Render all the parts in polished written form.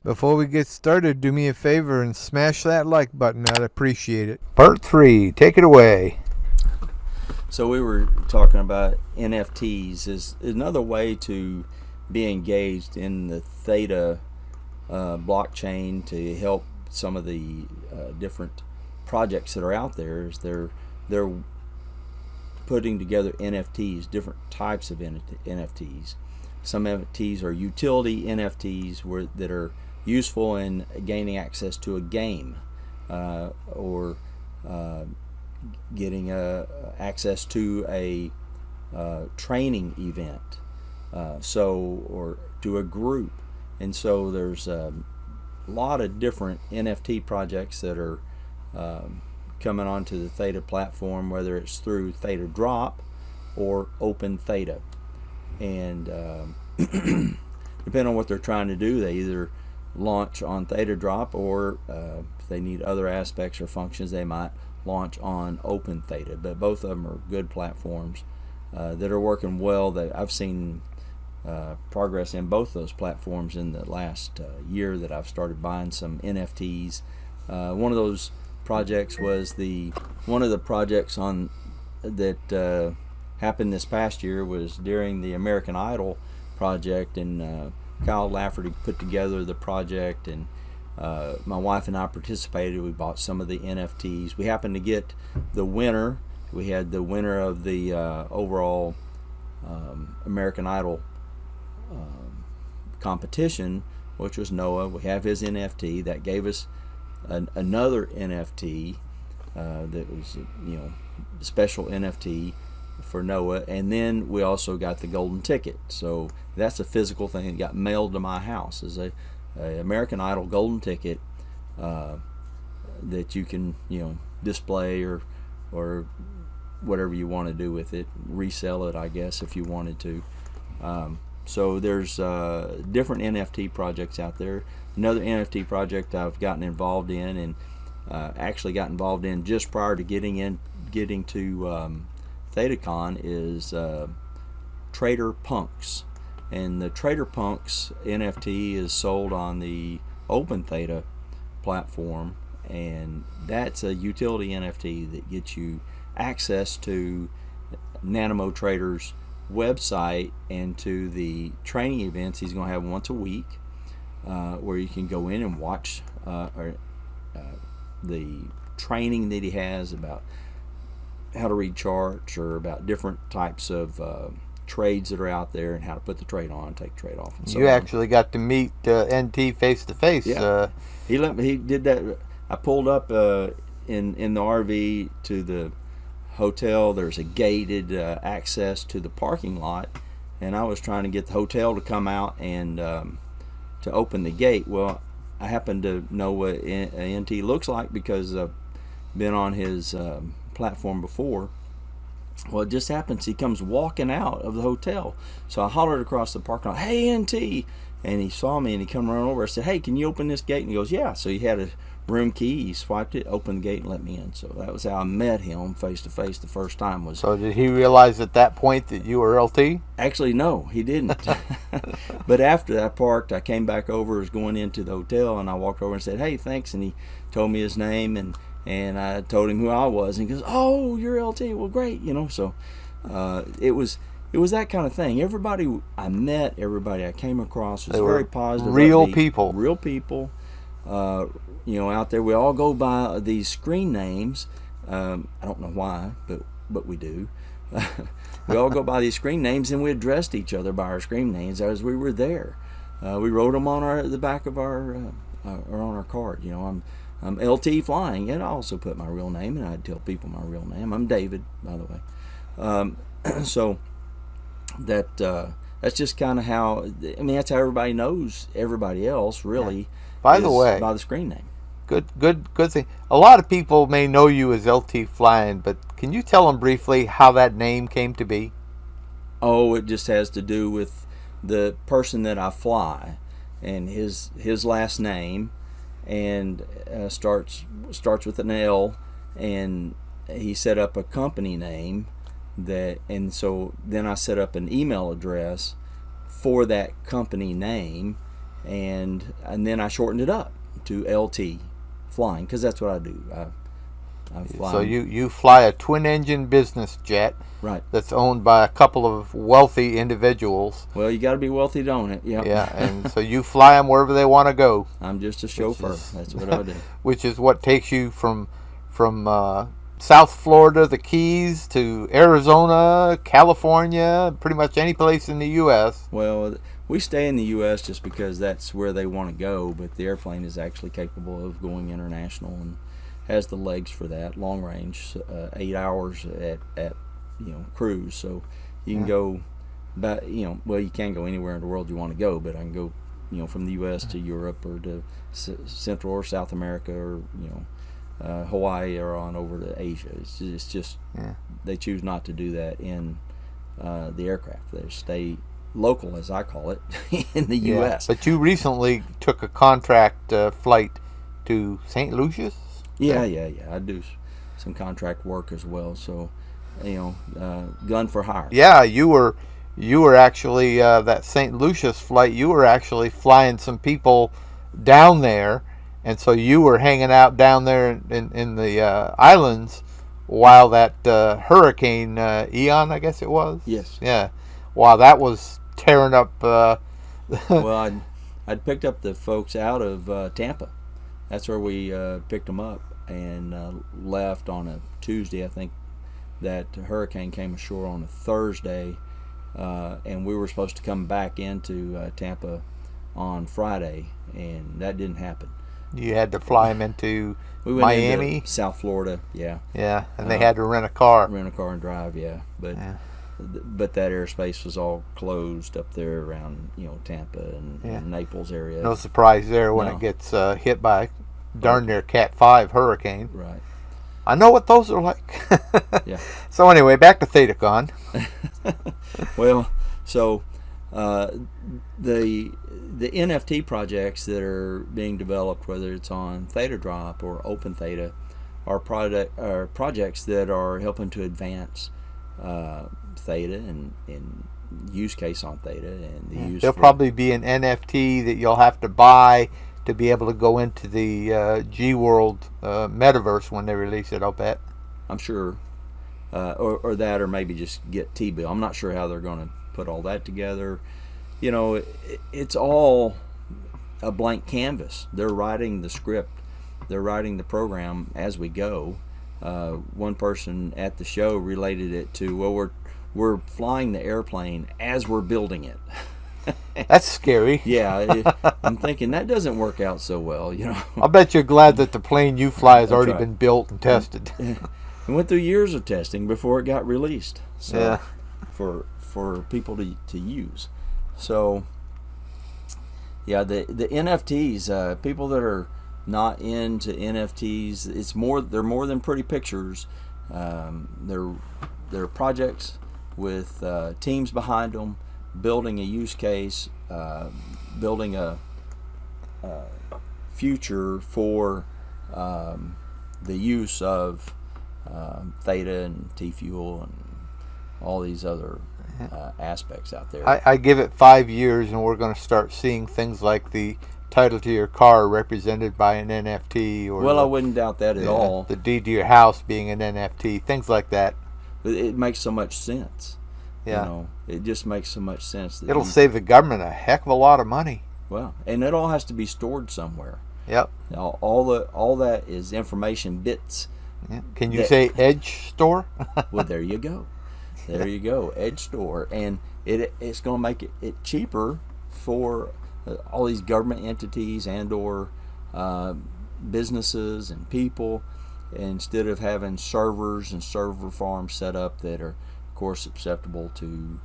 Before we get started, do me a favor and smash that like button. I'd appreciate it. Part 3, take it away. So we were talking about NFTs is another way to be engaged in the Theta blockchain to help some of the different projects that are out there. Is they're putting together NFTs, different types of NFTs. Some NFTs are utility NFTs that are useful in gaining access to a game or getting access to a training event, or to a group. And so there's a lot of different NFT projects that are coming onto the Theta platform, whether it's through Theta Drop or Open Theta. And depending on what they're trying to do, they either launch on Theta Drop, or if they need other aspects or functions, they might launch on Open Theta. But both of them are good platforms that are working well. That I've seen progress in both those platforms in the last year that I've started buying some NFTs. One of those projects was one of the projects on that happened this past year was during the American Idol project, and Kyle Lafferty put together the project, and my wife and I participated. We bought some of the NFTs. We happened to get the winner. We had the winner of the overall American Idol competition, which was Noah. We have his NFT. That gave us another NFT that was, special NFT for Noah. And then we also got the golden ticket. So that's a physical thing that got mailed to my house, is a American Idol golden ticket that you can display or whatever you want to do with it, resell it, I guess, if you wanted to. So there's different NFT projects out there. Another NFT project I've gotten involved in, and actually got involved in just prior to getting to Thetacon, is Trader Punks. And the Trader Punks NFT is sold on the Open Theta platform, and that's a utility NFT that gets you access to Nanimo Trader's website and to the training events he's going to have once a week, where you can go in and watch the training that he has about how to read charts, or about different types of trades that are out there, and how to put the trade on, take the trade off, and so you on. Actually got to meet NT face to face. Yeah. He did that. I pulled up in the RV to the hotel. There's a gated access to the parking lot, and I was trying to get the hotel to come out and to open the gate. Well, I happen to know what NT looks like because I've been on his platform before. Well, it just happens he comes walking out of the hotel. So I hollered across the parking lot, "Hey, NT!" And he saw me, and he come running over. I said, "Hey, can you open this gate?" And he goes, "Yeah." So he had a room key. He swiped it, opened the gate, and let me in. So that was how I met him face to face the first time. So did he realize at that point that you were LT? Actually, no, he didn't. But after I parked, I came back over, was going into the hotel, and I walked over and said, "Hey, thanks." And he told me his name, and I told him who I was, and he goes, "Oh, you're LT. Well, great." So it was that kind of thing. Everybody I met, everybody I came across was very positive. Real people. Out there. We all go by these screen names. I don't know why, but we do. We all go by these screen names, and we addressed each other by our screen names as we were there. We wrote them on the back of our or on our card. I'm LT Flying, and I also put my real name, and I'd tell people my real name. I'm David, by the way. So that's just kind of how. That's how everybody knows everybody else, really. By the way, by the screen name. Good thing. A lot of people may know you as LT Flying, but can you tell them briefly how that name came to be? Oh, it just has to do with the person that I fly, and his last name, and starts with an L, and he set up a company name and so then I set up an email address for that company name, and then I shortened it up to LT flying, because that's what I do. I fly. So you fly a twin-engine business jet, right, that's owned by a couple of wealthy individuals. Well, you got to be wealthy to own it. Yeah. Yeah, and so you fly them wherever they want to go. I'm just a chauffeur. That's what I do. Which is what takes you from South Florida, the Keys, to Arizona, California, pretty much any place in the U.S. Well, we stay in the U.S. just because that's where they want to go, but the airplane is actually capable of going international and has the legs for that, long range, 8 hours at cruise. So you can go, well, you can't go anywhere in the world you want to go, but I can go, from the U.S. to Europe or to Central or South America, or Hawaii, or on over to Asia. It's just they choose not to do that in the aircraft. They stay local, as I call it, in the U.S. But you recently took a contract flight to St. Lucius? Yeah. I do some contract work as well. So, gun for hire. Yeah, you were actually that St. Lucius flight. You were actually flying some people down there, and so you were hanging out down there in the islands while that hurricane Ian, I guess it was. Yes. Yeah. Wow, that was tearing up. Well, I'd picked up the folks out of Tampa. That's where we picked them up and left on a Tuesday. I think that hurricane came ashore on a Thursday, and we were supposed to come back into Tampa on Friday, and that didn't happen. You had to fly them into we went Miami, into South Florida. Yeah. Yeah, and they had to rent a car. Rent a car and drive. Yeah, but that airspace was all closed up there around Tampa and Naples area. No surprise there when it gets hit by darn near Cat 5 hurricane. Right. I know what those are like. Yeah. So anyway, back to Thetacon. Well, so the NFT projects that are being developed, whether it's on Theta Drop or Open Theta, are projects that are helping to advance Theta and use case on Theta and the use. There'll probably be an NFT that you'll have to buy to be able to go into the G World metaverse when they release it, I'll bet. I'm sure. Or that, or maybe just get T-bill. I'm not sure how they're going to put all that together. It's all a blank canvas. They're writing the script. They're writing the program as we go. One person at the show related it to, well, we're flying the airplane as we're building it. That's scary. Yeah, I'm thinking that doesn't work out so well, I bet you're glad that the plane you fly has already right. been built and tested. It went through years of testing before it got released. So yeah. For people to use. So yeah, the NFTs, people that are not into NFTs, they're more than pretty pictures. They're projects with teams behind them, building a use case, building a future for the use of Theta and T-Fuel and all these other aspects out there. I give it 5 years and we're going to start seeing things like the title to your car represented by an NFT, or I wouldn't doubt that at all. The deed to your house being an NFT, things like that. But it makes so much sense. Yeah. It just makes so much sense. It'll save the government a heck of a lot of money. Well, and it all has to be stored somewhere. Yep. All that is information bits. Yeah. Can you say Edge Store? Well, there you go. There you go, Edge Store, and it's going to make it cheaper for all these government entities and/or businesses and people, instead of having servers and server farms set up that are, of course, susceptible to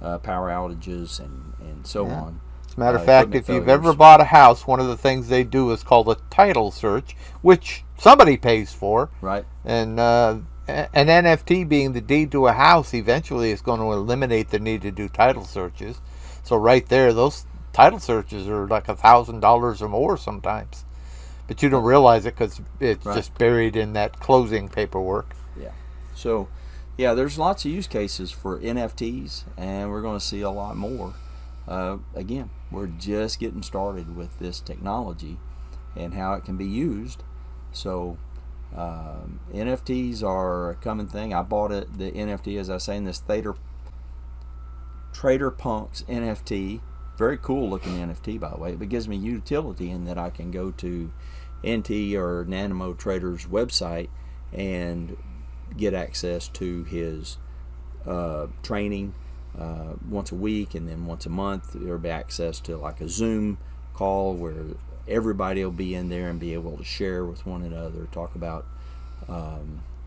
power outages and so on. As a matter of fact, if you've ever bought a house, one of the things they do is called a title search, which somebody pays for. Right. And an NFT being the deed to a house eventually is going to eliminate the need to do title searches. So right there, those title searches are like $1,000 or more sometimes. But you don't realize it because it's just buried in that closing paperwork. Yeah. So, yeah, there's lots of use cases for NFTs, and we're going to see a lot more. again, we're just getting started with this technology and how it can be used. So NFTs are a common thing. I bought the NFT, as I say, in this Trader Punks NFT. Very cool looking NFT, by the way. It gives me utility in that I can go to NT or Nanimo Trader's website and get access to his training once a week, and then once a month there'll be access to like a Zoom call where everybody will be in there and be able to share with one another, talk about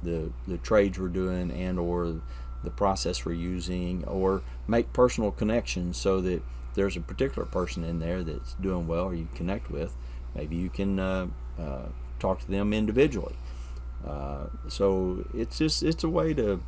the trades we're doing and or the process we're using, or make personal connections so that there's a particular person in there that's doing well or you connect with, maybe you can talk to them individually. So it's a way to,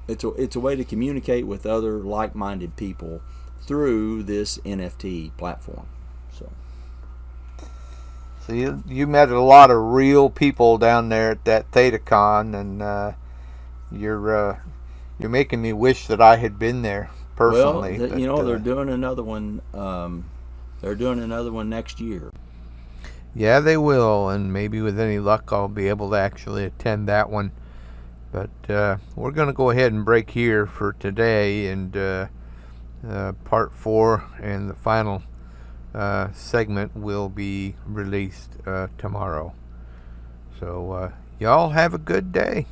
it's a way to communicate with other like-minded people through this NFT platform. So you met a lot of real people down there at that Thetacon, and you're making me wish that I had been there personally. Well, they're doing another one. They're doing another one next year. Yeah, they will, and maybe with any luck I'll be able to actually attend that one. But we're going to go ahead and break here for today, and part 4 and the final segment will be released tomorrow. So y'all have a good day.